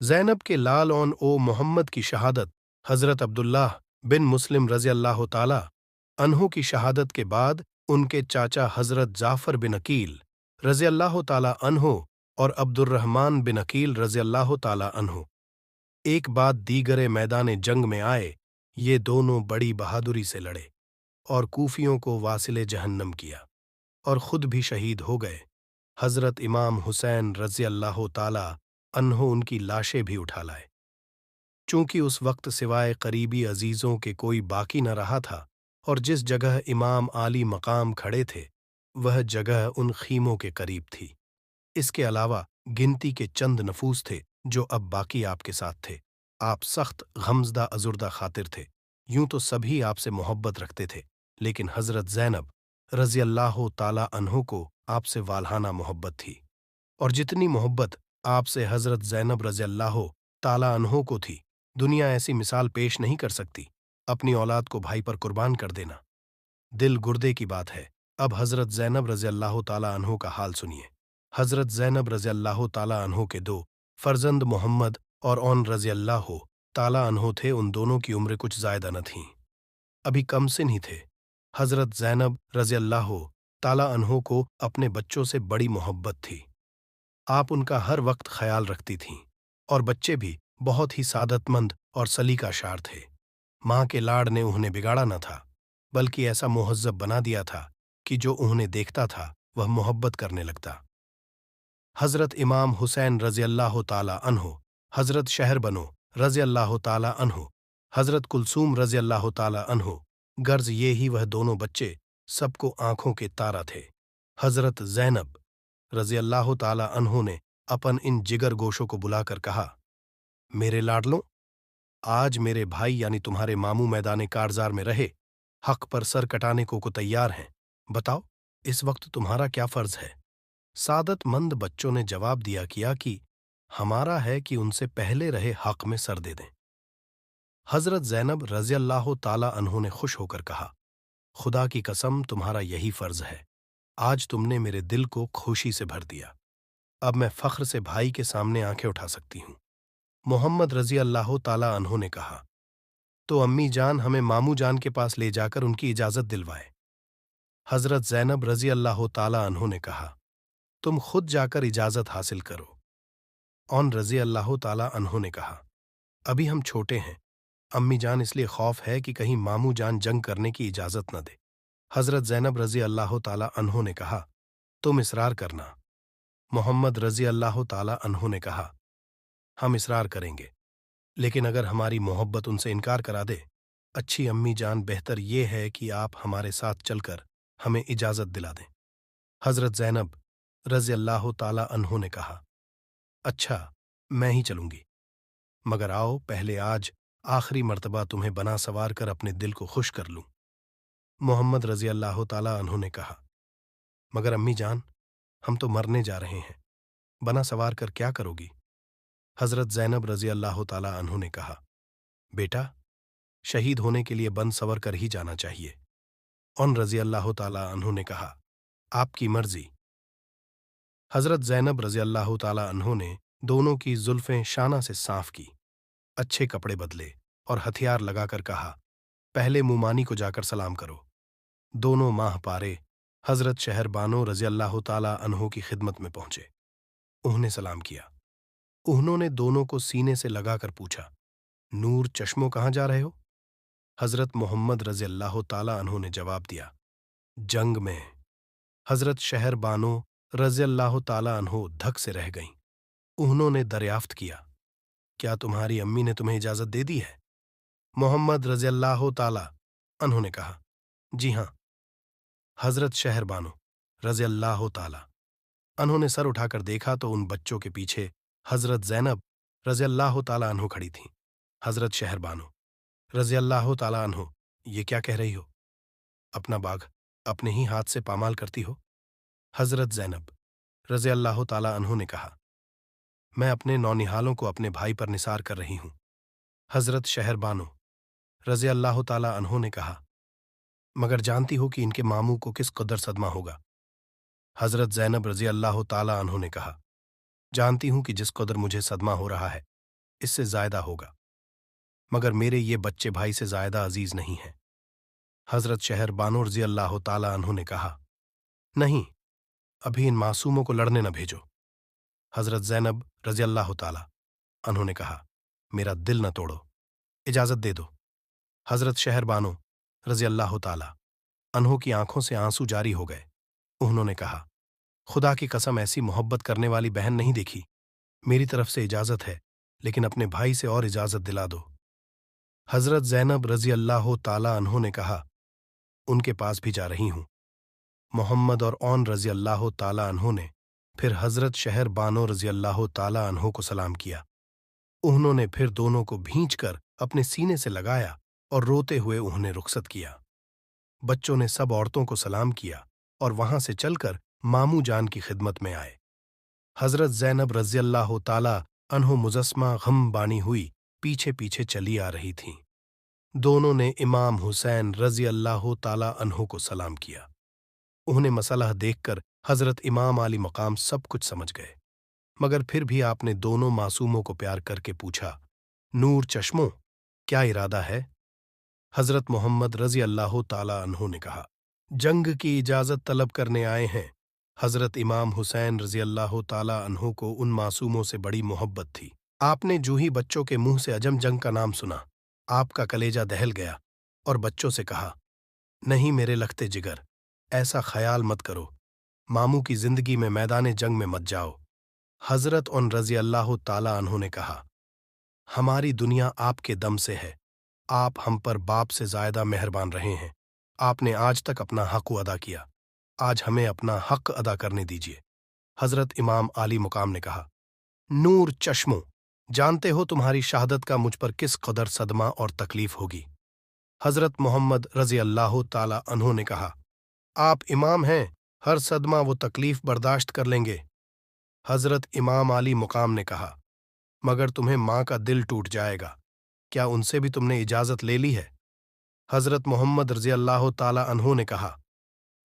زینب کے لال اون او محمد کی شہادت حضرت عبداللہ بن مسلم رضی اللہ تعالی عنہ کی شہادت کے بعد ان کے چاچا حضرت جعفر بن عقیل رضی اللہ تعالی عنہ اور عبد الرحمن بن عقیل رضی اللہ تعالی عنہ ایک بعد دیگرے میدان جنگ میں آئے۔ یہ دونوں بڑی بہادری سے لڑے اور کوفیوں کو واصل جہنم کیا اور خود بھی شہید ہو گئے۔ حضرت امام حسین رضی اللہ تعالی عنہ ان کی لاشیں بھی اٹھا لائے۔ چونکہ اس وقت سوائے قریبی عزیزوں کے کوئی باقی نہ رہا تھا اور جس جگہ امام عالی مقام کھڑے تھے وہ جگہ ان خیموں کے قریب تھی۔ اس کے علاوہ گنتی کے چند نفوس تھے جو اب باقی آپ کے ساتھ تھے۔ آپ سخت غمزدہ ازردہ خاطر تھے، یوں تو سبھی آپ سے محبت رکھتے تھے، لیکن حضرت زینب رضی اللہ تعالی عنہ کو آپ سے والہانہ محبت تھی، اور جتنی محبت آپ سے حضرت زینب رضی اللہ تعالی عنہ کو تھی دنیا ایسی مثال پیش نہیں کر سکتی۔ اپنی اولاد کو بھائی پر قربان کر دینا دل گردے کی بات ہے۔ اب حضرت زینب رضی اللہ تعالی عنہ کا حال سنیے۔ حضرت زینب رضی اللہ تعالی عنہ کے دو فرزند محمد اور اون رضی اللہ تعالی عنہ تھے۔ ان دونوں کی عمریں کچھ زائدہ نہ تھیں، ابھی کم سن ہی تھے۔ حضرت زینب رضی اللہ تعالی عنہ کو اپنے بچوں سے بڑی محبت تھی، آپ ان کا ہر وقت خیال رکھتی تھیں، اور بچے بھی بہت ہی سعادت مند اور سلیقہ شار تھے۔ ماں کے لاڑ نے انہیں بگاڑا نہ تھا، بلکہ ایسا مہذب بنا دیا تھا کہ جو انہیں دیکھتا تھا وہ محبت کرنے لگتا۔ حضرت امام حسین رضی اللہ تعالی عنہ، حضرت شہر بنو رضی اللہ تعالی عنہ، حضرت کلثوم رضی اللہ تعالی عنہ، غرض یہ ہی وہ دونوں بچے سب کو آنکھوں کے تارا تھے۔ حضرت زینب رضی اللہ تعالی عنہ نے اپن ان جگر گوشوں کو بلا کر کہا، میرے لاڈلوں، آج میرے بھائی یعنی تمہارے ماموں میدان کارزار میں رہے حق پر سر کٹانے کو تیار ہیں، بتاؤ اس وقت تمہارا کیا فرض ہے؟ سعادت مند بچوں نے جواب دیا کیا کہ ہمارا ہے کہ ان سے پہلے رہے حق میں سر دے دیں۔ حضرت زینب رضی اللہ تعالی عنہ نے خوش ہو کر کہا، خدا کی قسم تمہارا یہی فرض ہے، آج تم نے میرے دل کو خوشی سے بھر دیا، اب میں فخر سے بھائی کے سامنے آنکھیں اٹھا سکتی ہوں۔ محمد رضی اللہ تعالی عنہ نے کہا، تو امی جان ہمیں ماموں جان کے پاس لے جا کر ان کی اجازت دلوائے۔ حضرت زینب رضی اللہ تعالی عنہ نے کہا، تم خود جا کر اجازت حاصل کرو۔ اون رضی اللہ تعالی عنہ نے کہا، ابھی ہم چھوٹے ہیں امی جان، اس لیے خوف ہے کہ کہیں ماموں جان جنگ کرنے کی اجازت نہ دے۔ حضرت زینب رضی اللہ تعالی عنہ نے کہا، تم اصرار کرنا۔ محمد رضی اللہ تعالی عنہ نے کہا، ہم اصرار کریں گے، لیکن اگر ہماری محبت ان سے انکار کرا دے، اچھی امی جان بہتر یہ ہے کہ آپ ہمارے ساتھ چل کر ہمیں اجازت دلا دیں۔ حضرت زینب رضی اللہ تعالی عنہ نے کہا، اچھا میں ہی چلوں گی، مگر آؤ پہلے آج آخری مرتبہ تمہیں بنا سوار کر اپنے دل کو خوش کر لوں۔ محمد رضی اللہ تعالی عنہ نے کہا، مگر امی جان ہم تو مرنے جا رہے ہیں، بنا سوار کر کیا کرو گی؟ حضرت زینب رضی اللہ تعالی عنہ نے کہا، بیٹا شہید ہونے کے لیے بن سور کر ہی جانا چاہیے۔ اون رضی اللہ تعالی عنہ نے کہا، آپ کی مرضی۔ حضرت زینب رضی اللہ تعالی عنہ نے دونوں کی زلفیں شانہ سے صاف کی، اچھے کپڑے بدلے اور ہتھیار لگا کر کہا، پہلے مومانی کو جا کر سلام کرو۔ دونوں ماہ پارے حضرت شہر بانو رضی اللہ تعالی عنہ کی خدمت میں پہنچے، انہوں نے سلام کیا۔ انہوں نے دونوں کو سینے سے لگا کر پوچھا، نور چشموں کہاں جا رہے ہو؟ حضرت محمد رضی اللہ تعالی عنہ نے جواب دیا، جنگ میں۔ حضرت شہر بانو رضی اللہ تعالی عنہ دھک سے رہ گئیں۔ انہوں نے دریافت کیا، کیا تمہاری امی نے تمہیں اجازت دے دی ہے؟ محمد رضی اللہ تعالی عنہ نے کہا، جی ہاں۔ حضرت شہر بانو رضی اللہ تعالی عنہ نے سر اٹھا کر دیکھا تو ان بچوں کے پیچھے حضرت زینب رضی اللہ تعالی عنہ کھڑی تھیں۔ حضرت شہر بانو رضی اللہ تعالی عنہ، یہ کیا کہہ رہی ہو؟ اپنا باغ اپنے ہی ہاتھ سے پامال کرتی ہو؟ حضرت زینب رضی اللہ تعالی عنہ نے کہا، میں اپنے نونہالوں کو اپنے بھائی پر نثار کر رہی ہوں۔ حضرت شہر بانو رضی اللہ تعالی عنہ نے کہا، مگر جانتی ہو کہ ان کے ماموں کو کس قدر صدمہ ہوگا؟ حضرت زینب رضی اللہ تعالی عنہ نے کہا، جانتی ہوں کہ جس قدر مجھے صدمہ ہو رہا ہے اس سے زائدہ ہوگا، مگر میرے یہ بچے بھائی سے زائدہ عزیز نہیں ہیں۔ حضرت شہر بانو رضی اللہ تعالیٰ عنہ نے کہا، نہیں، ابھی ان معصوموں کو لڑنے نہ بھیجو۔ حضرت زینب رضی اللہ تعالیٰ عنہ نے کہا، میرا دل نہ توڑو، اجازت دے دو۔ حضرت شہر بانو رضی اللہ تعالیٰ عنہ کی آنکھوں سے آنسو جاری ہو گئے۔ انہوں نے کہا، خدا کی قسم ایسی محبت کرنے والی بہن نہیں دیکھی، میری طرف سے اجازت ہے، لیکن اپنے بھائی سے اور اجازت دلا دو۔ حضرت زینب رضی اللہ تعالیٰ عنہ نے کہا، ان کے پاس بھی جا رہی ہوں۔ محمد اور اون رضی اللہ تعالیٰ عنہ نے پھر حضرت شہر بانو رضی اللہ تعالیٰ عنہ کو سلام کیا۔ انہوں نے پھر دونوں کو بھینچ کر اپنے سینے سے لگایا اور روتے ہوئے انہیں رخصت کیا۔ بچوں نے سب عورتوں کو سلام کیا اور وہاں سے چل کر ماموں جان کی خدمت میں آئے۔ حضرت زینب رضی اللہ تعالیٰ عنہ مجسمہ غم بانی ہوئی پیچھے پیچھے چلی آ رہی تھیں۔ دونوں نے امام حسین رضی اللہ تعالیٰ عنہ کو سلام کیا۔ انہیں مسئلہ دیکھ کر حضرت امام علی مقام سب کچھ سمجھ گئے، مگر پھر بھی آپ نے دونوں معصوموں کو پیار کر کے پوچھا، نور چشموں، کیا ارادہ ہے؟ حضرت محمد رضی اللہ تعالیٰ عنہ نے کہا، جنگ کی اجازت طلب کرنے آئے ہیں۔ حضرت امام حسین رضی اللہ تعالیٰ عنہ کو ان معصوموں سے بڑی محبت تھی۔ آپ نے جو ہی بچوں کے منہ سے عجم جنگ کا نام سنا، آپ کا کلیجہ دہل گیا اور بچوں سے کہا، نہیں میرے لختے جگر، ایسا خیال مت کرو، ماموں کی زندگی میں میدان جنگ میں مت جاؤ۔ حضرت ان رضی اللہ تعالیٰ عنہ نے کہا، ہماری دنیا آپ کے دم سے ہے، آپ ہم پر باپ سے زائدہ مہربان رہے ہیں، آپ نے آج تک اپنا حق ادا کیا، آج ہمیں اپنا حق ادا کرنے دیجیے۔ حضرت امام علی مقام نے کہا، نور چشموں، جانتے ہو تمہاری شہادت کا مجھ پر کس قدر صدمہ اور تکلیف ہوگی۔ حضرت محمد رضی اللہ تعالیٰ عنہ نے کہا، آپ امام ہیں، ہر صدمہ و تکلیف برداشت کر لیں گے۔ حضرت امام علی مقام نے کہا، مگر تمہیں ماں کا دل ٹوٹ جائے گا، کیا ان سے بھی تم نے اجازت لے لی ہے؟ حضرت محمد رضی اللہ تعالیٰ عنہ نے کہا،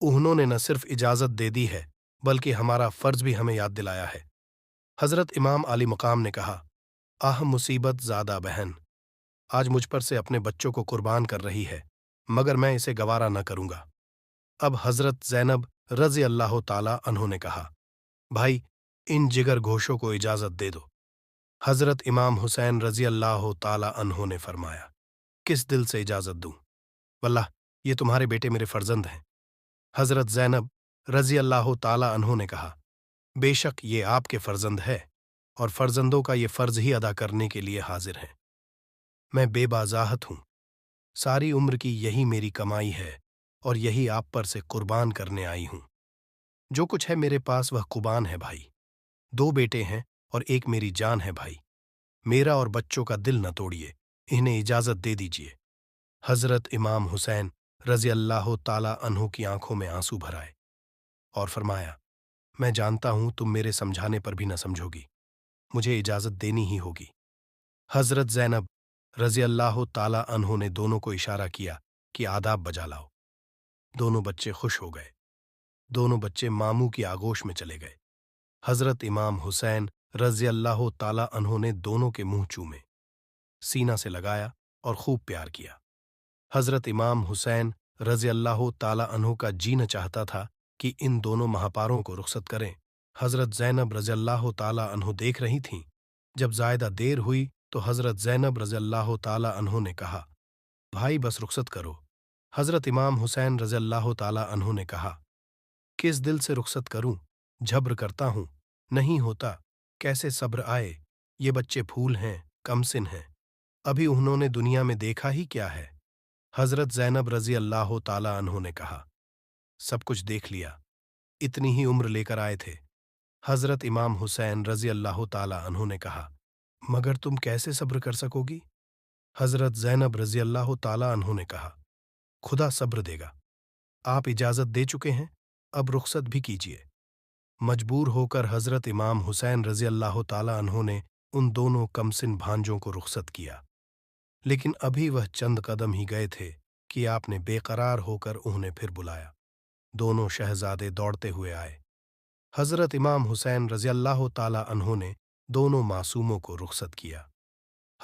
انہوں نے نہ صرف اجازت دے دی ہے بلکہ ہمارا فرض بھی ہمیں یاد دلایا ہے۔ حضرت امام علی مقام نے کہا، آہ مصیبت زادہ بہن، آج مجھ پر سے اپنے بچوں کو قربان کر رہی ہے، مگر میں اسے گوارا نہ کروں گا۔ اب حضرت زینب رضی اللہ تعالیٰ عنہ نے کہا، بھائی ان جگر گھوشوں کو اجازت دے دو۔ حضرت امام حسین رضی اللہ تعالیٰ عنہ نے فرمایا، کس دل سے اجازت دوں، واللہ یہ تمہارے بیٹے میرے فرزند ہیں۔ حضرت زینب رضی اللہ تعالیٰ عنہ نے کہا، بے شک یہ آپ کے فرزند ہے اور فرزندوں کا یہ فرض ہی ادا کرنے کے لیے حاضر ہیں۔ میں بے بازاحت ہوں، ساری عمر کی یہی میری کمائی ہے اور یہی آپ پر سے قربان کرنے آئی ہوں۔ جو کچھ ہے میرے پاس وہ قربان ہے بھائی، 2 بیٹے ہیں اور ایک میری جان ہے بھائی، میرا اور بچوں کا دل نہ توڑیے، انہیں اجازت دے دیجیے۔ حضرت امام حسین رضی اللہ تعالیٰ عنہ کی آنکھوں میں آنسو بھر آئے اور فرمایا، میں جانتا ہوں تم میرے سمجھانے پر بھی نہ سمجھو گی، مجھے اجازت دینی ہی ہوگی۔ حضرت زینب رضی اللہ تعالیٰ عنہ نے دونوں کو اشارہ کیا کہ آداب بجا لاؤ۔ دونوں بچے خوش ہو گئے، دونوں بچے ماموں کی آغوش میں چلے گئے۔ حضرت امام حسین رضی اللہ تعالیٰ عنہ نے دونوں کے منہ چومے، سینہ سے لگایا اور خوب پیار کیا۔ حضرت امام حسین رضی اللہ تعالیٰ عنہ کا جی نہ چاہتا تھا کہ ان دونوں مہاپاروں کو رخصت کریں۔ حضرت زینب رضی اللہ تعالیٰ عنہ دیکھ رہی تھیں۔ جب زائدہ دیر ہوئی تو حضرت زینب رضی اللہ تعالیٰ عنہ نے کہا، بھائی بس رخصت کرو۔ حضرت امام حسین رضی اللہ تعالیٰ عنہ نے کہا، کس دل سے رخصت کروں، جبر کرتا ہوں، نہیں ہوتا، کیسے صبر آئے، یہ بچے پھول ہیں، کم سن ہیں، ابھی انہوں نے دنیا میں دیکھا ہی کیا ہے۔ حضرت زینب رضی اللہ تعالیٰ عنہ نے کہا، سب کچھ دیکھ لیا، اتنی ہی عمر لے کر آئے تھے۔ حضرت امام حسین رضی اللہ تعالیٰ عنہ نے کہا، مگر تم کیسے صبر کر سکو گی؟ حضرت زینب رضی اللہ تعالیٰ عنہ نے کہا، خدا صبر دے گا، آپ اجازت دے چکے ہیں، اب رخصت بھی کیجیے۔ مجبور ہو کر حضرت امام حسین رضی اللہ تعالیٰ عنہ نے ان دونوں کمسن بھانجوں کو رخصت کیا، لیکن ابھی وہ چند قدم ہی گئے تھے کہ آپ نے بے قرار ہو کر انہیں پھر بلایا۔ دونوں شہزادے دوڑتے ہوئے آئے۔ حضرت امام حسین رضی اللہ تعالیٰ عنہ نے دونوں معصوموں کو رخصت کیا۔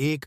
1